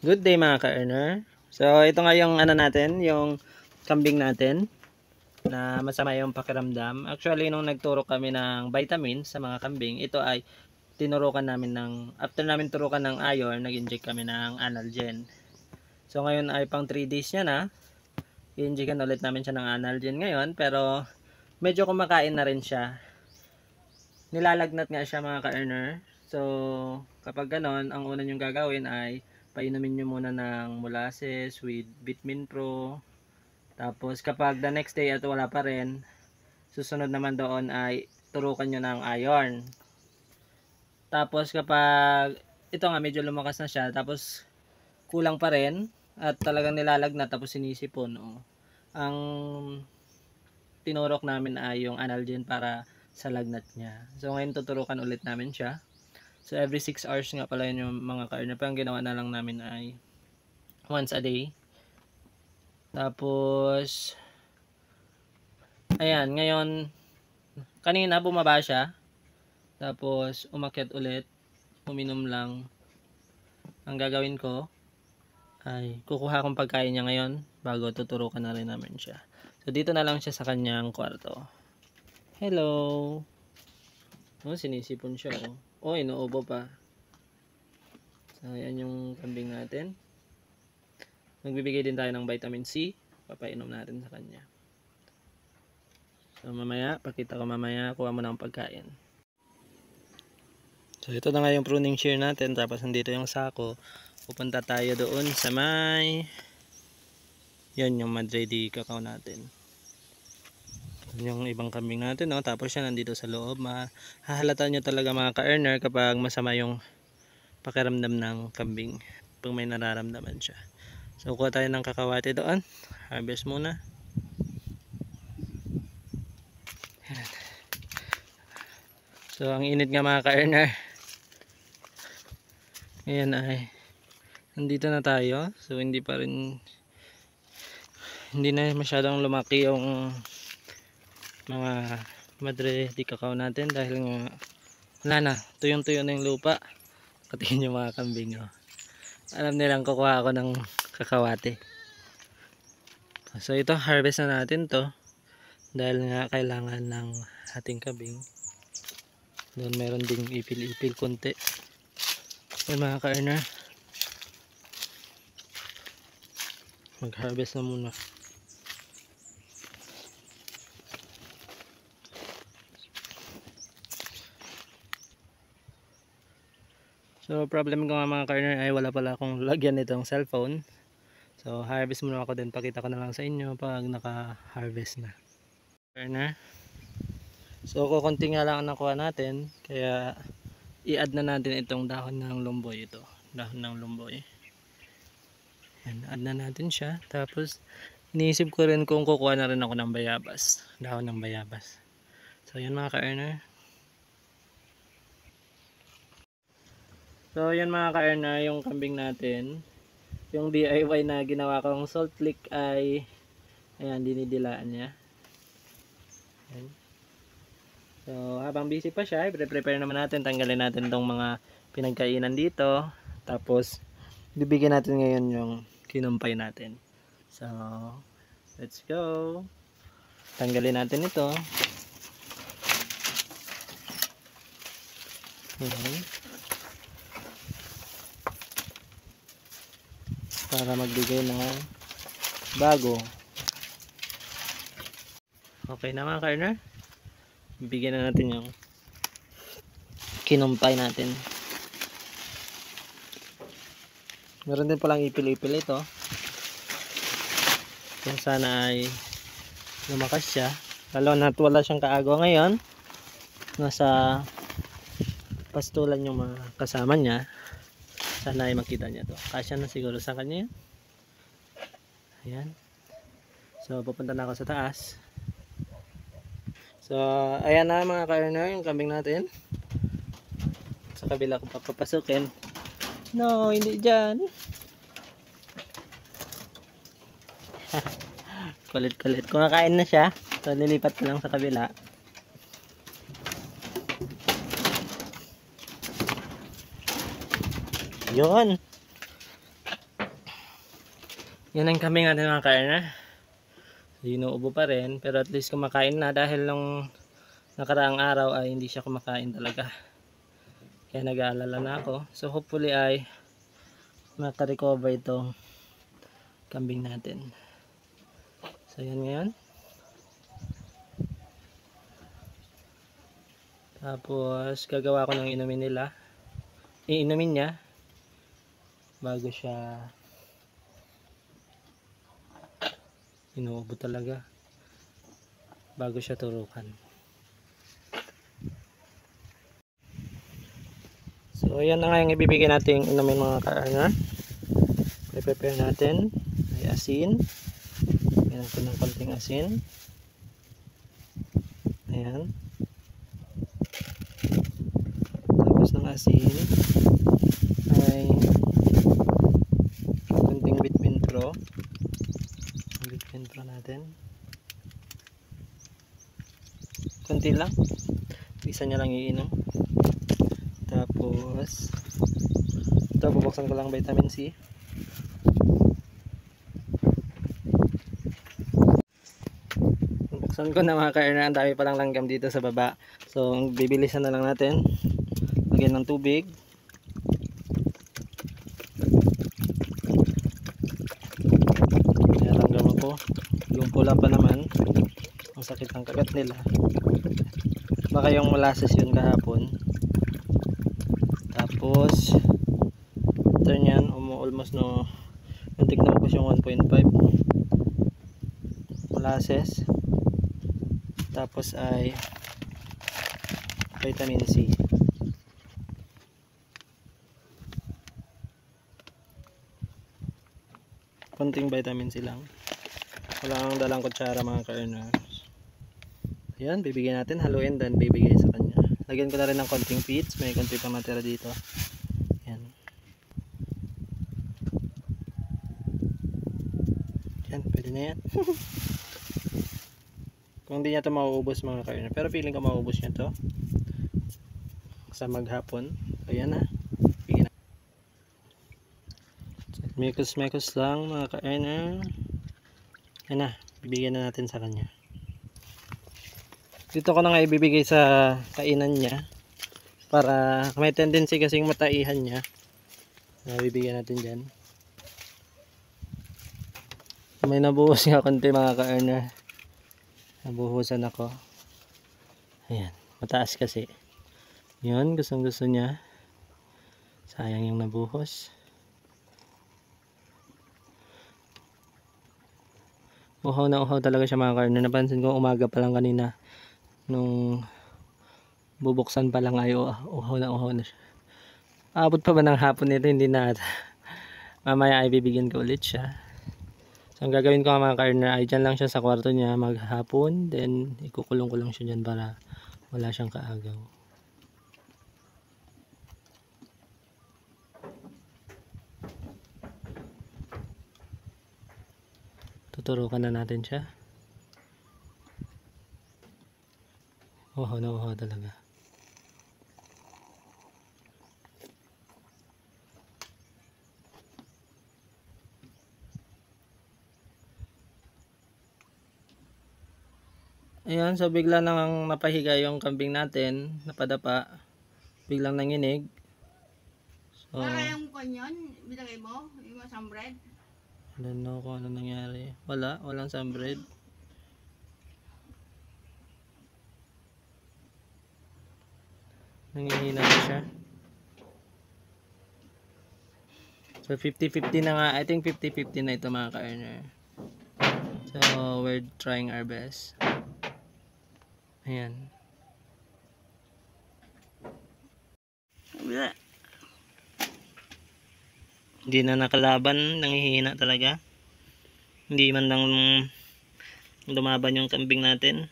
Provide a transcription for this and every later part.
Good day mga ka-earner. So ito nga yung ano natin, yung kambing natin na masama yung pakiramdam. Actually nung nagturo kami ng vitamins sa mga kambing, ito ay tinurukan namin after namin turukan ng iron, nag-inject kami ng analgen. So ngayon ay pang 3 days niya na. I-injectan ulit namin siya ng analgen ngayon, pero medyo kumakain na rin siya. Nilalagnat nga siya mga ka-earner. So kapag ganon, ang una nyong gagawin ay painumin nyo muna ng molasses with Vitamin Pro. Tapos kapag the next day at wala pa rin, susunod naman doon ay turukan nyo ng iron. Tapos kapag ito nga medyo lumakas na siya, tapos kulang pa rin at talagang nilalagnat tapos sinisipon, ang tinurok namin ay yung analgen para sa lagnat niya. So ngayon tuturukan ulit namin siya. So every 6 hours nga pala yun yung mga ka-earner. Pero ang ginawa na lang namin ay once a day. Tapos ayan, ngayon kanina bumaba siya. Tapos umakyat ulit. Uminom lang. Ang gagawin ko ay kukuha akong pagkain niya ngayon bago tuturukan na rin namin siya. So dito na lang siya sa kanyang kwarto. Hello. Sinisipon siya. Inuubo pa. So ayan yung kambing natin. Magbibigay din tayo ng vitamin C. Papainom natin sa kanya. So mamaya, pakita ko mamaya, kuha mo na ang pagkain. So ito na nga yung pruning shear natin. Tapos nandito yung sako. Pupunta tayo doon sa may yan yung Madre de Cacao natin. Yung ibang kambing natin, tapos siya nandito sa loob. Hahalata nyo talaga mga ka-earner kapag masama yung pakiramdam ng kambing pag may nararamdaman siya. So kuha tayo ng kakawate doon. Harvest muna. So ang init nga mga ka-earner. Ayan ay nandito na tayo. So hindi na masyadong lumaki yung mga Madre de Cacao natin dahil nga wala na, tuyong-tuyo na yung lupa. Katingin yung mga kambing. Alam nilang kukuha ako ng kakawate. So ito, harvest na natin to dahil nga kailangan ng ating kambing. Doon meron ding ipil-ipil konti. Yan mga ka-earner, mag harvest na muna. So problem ko nga mga ka-earner ay wala pala akong lagyan nitong cellphone. So harvest muna ako din, pakita ko na lang sa inyo pag naka-harvest na. Ka-earner, so kukunti nga lang ang nakuha natin, kaya i-add na natin itong dahon ng lumboy. Ito, dahon ng lumboy. Yan, add na natin siya. Tapos iniisip ko rin kung kukuha na rin ako ng bayabas, dahon ng bayabas. So yan mga ka-earner. So yan mga ka-earner, yung kambing natin. Yung DIY na ginawa kong salt lick ay ayan, dinidilaan niya. Ayan. So habang busy pa siya, i-prepare naman natin, tanggalin natin tong mga pinagkainan dito. Tapos bibigyan natin ngayon yung kinumpay natin. So let's go. Tanggalin natin ito. Ayan. Para magbigay ng bago. Okay na mga ka-earner, bigyan na natin yung kinumpay natin. Meron din palang ipil-ipil ito. Kung sana ay lumakas siya, lalo na't wala siyang kaagaw ngayon, nasa pastulan yung mga kasama niya. Sana ay makita niya to. Kasya na siguro sa kanya yan. Ayan. So pupunta na ako sa taas. So ayan na mga ka-earner, yung kambing natin. Sa kabila ko papapasukin. No, hindi dyan. Kulit-kulit. Kumakain na siya. So lilipat ko lang sa kabila. Yun. Yan ang kambing natin mga ka-earner. Inuubo pa rin, pero at least kumakain na dahil nung nakaraang araw ay hindi siya kumakain talaga. Kaya nag-aalala na ako. So hopefully ay makarecover itong kambing natin. So yan ngayon. Tapos gagawa ko ng inumin nila. Iinumin niya bago siya inuubo talaga. Bago siya turukan. So yan na nga yung ibibigay natin inumin mga ka-earner. I-prepare natin. May asin. Meron ko ng konting asin. Ayan. Tapos ng asin ay konting Vitamin Pro. Vitamin Pro natin. Konti lang. Isa niya lang iinom. Tapos ito, bubuksan ko lang vitamin C. Bubuksan ko na mga ka-earner. Ang dami palang langgam dito sa baba. So bibilisan na lang natin. Lagyan ng tubig. Kaya langgam ako. Yung pula pa naman. Ang sakit ng kagat nila. Baka yung molasses yun kahapon. Tapos turn yan, almost no, muntik na ubos yung 1.5 molasses. Tapos ay vitamin C. Konting vitamin C lang. Wala kang dalang kutsara mga ka-earners. Ayan, bibigyan natin, haluin, then bibigay sa kanya. Lagyan ko na rin ng konting feeds, may konti pang natira dito. Ayan. Ayan, pwede na yan. Kung hindi niya ito mauubos mga ka-earner, pero feeling ko mauubos niya ito sa maghapon. Ayan na. Bigyan na. Mekos-mekos lang mga ka-earner. Ayan na, bibigyan na natin sa kanya. Dito ko na nga ibibigay sa kainan niya para may tendency kasing mataihan niya. Bibigyan natin dyan. May nabuhos nga konti mga ka-earner. Nabuhusan ako. Ayan, mataas kasi. Yun, gustong gusto niya. Sayang yung nabuhos. Uhaw na uhaw talaga siya mga ka-earner. Napansin ko umaga pa lang kanina. Nung bubuksan pa lang ay uhaw na siya. Abot pa ba ng hapon nito? Hindi na. Mamaya ay bibigyan ko ulit siya. So ang gagawin ko mga ka-earner ay dyan lang siya sa kwarto niya maghapon. Then ikukulong ko lang siya dyan para wala siyang kaagaw. Tuturukan na natin siya. Uhaw na uhaw talaga. Ayan, so bigla nang napahiga yung kambing natin, napadapa. Biglang nanginig. So, para yung kanyon, bilagay mo, yung sunbread. I don't know kung ano nangyari. Walang sunbread. Nangihina na siya. So 50-50 na nga. I think 50-50 na ito mga ka-earner. So we're trying our best. Ayan. Hindi na nakalaban. Nangihina talaga. Hindi man lang lumaban yung kambing natin.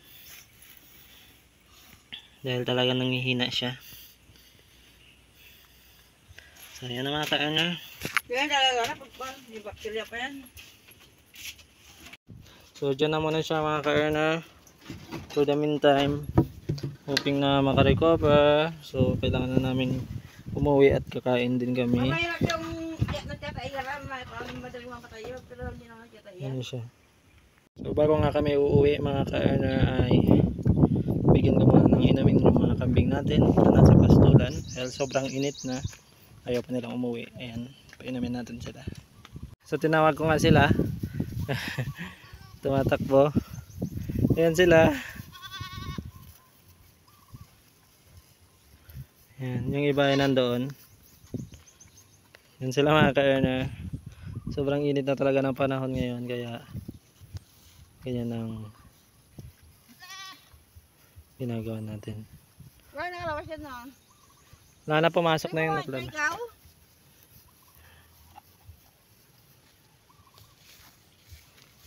Dahil talaga nangihina siya. So ayan na mga ka-earner. Yan talaga, may bacteria pa yan. So dyan na muna siya mga ka-earner. For the meantime, hoping na makarecover. So kailangan na namin umuwi at kakain din kami. Mamaya yung Patay ka lang, parang madaling mapatay yun, pero hindi naman kita Yan yan. siya. So bago nga kami uuwi mga ka-earner ay bigyan ko muna ng inumin yung mga kambing natin na nasa pastulan dahil sobrang init na ayaw pa nilang umuwi. Ayan, painumin natin sila. So tinawag ko nga sila. Tumatakbo. Ayan sila. Ayan, yung iba ay nandoon. Yan sila mga ka-earner. Sobrang init na talaga ng panahon ngayon kaya ganyan ang ginagawa natin. Wala nakalawas yan na. Wala na, pumasok na yung Ay, naglaba. ikaw?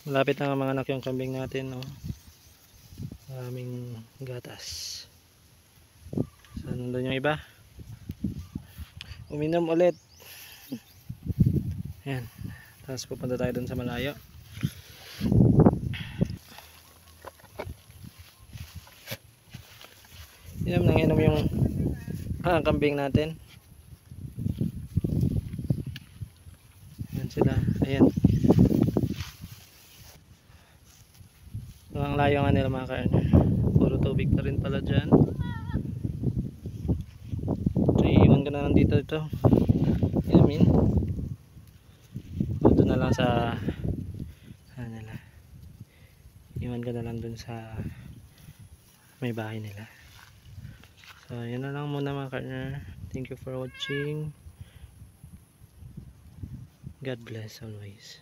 Malapit na mga anak yung kambing natin, no? Maraming gatas. So, nandun yung iba. Uminom ulit. Ayan. Tapos pupunta tayo dun sa malayo. Inom nang inom yung kambing natin. Ayan sila. Ayan. So, ang layo nga nila mga ka-earner. Puro tubig pa rin pala dyan. So, iiwan ko na lang dito ito. Inumin. Doon na lang sa nila. Iwan ko na lang dun sa may bahay nila. So, yun na lang muna mga ka-earner. Thank you for watching. God bless always.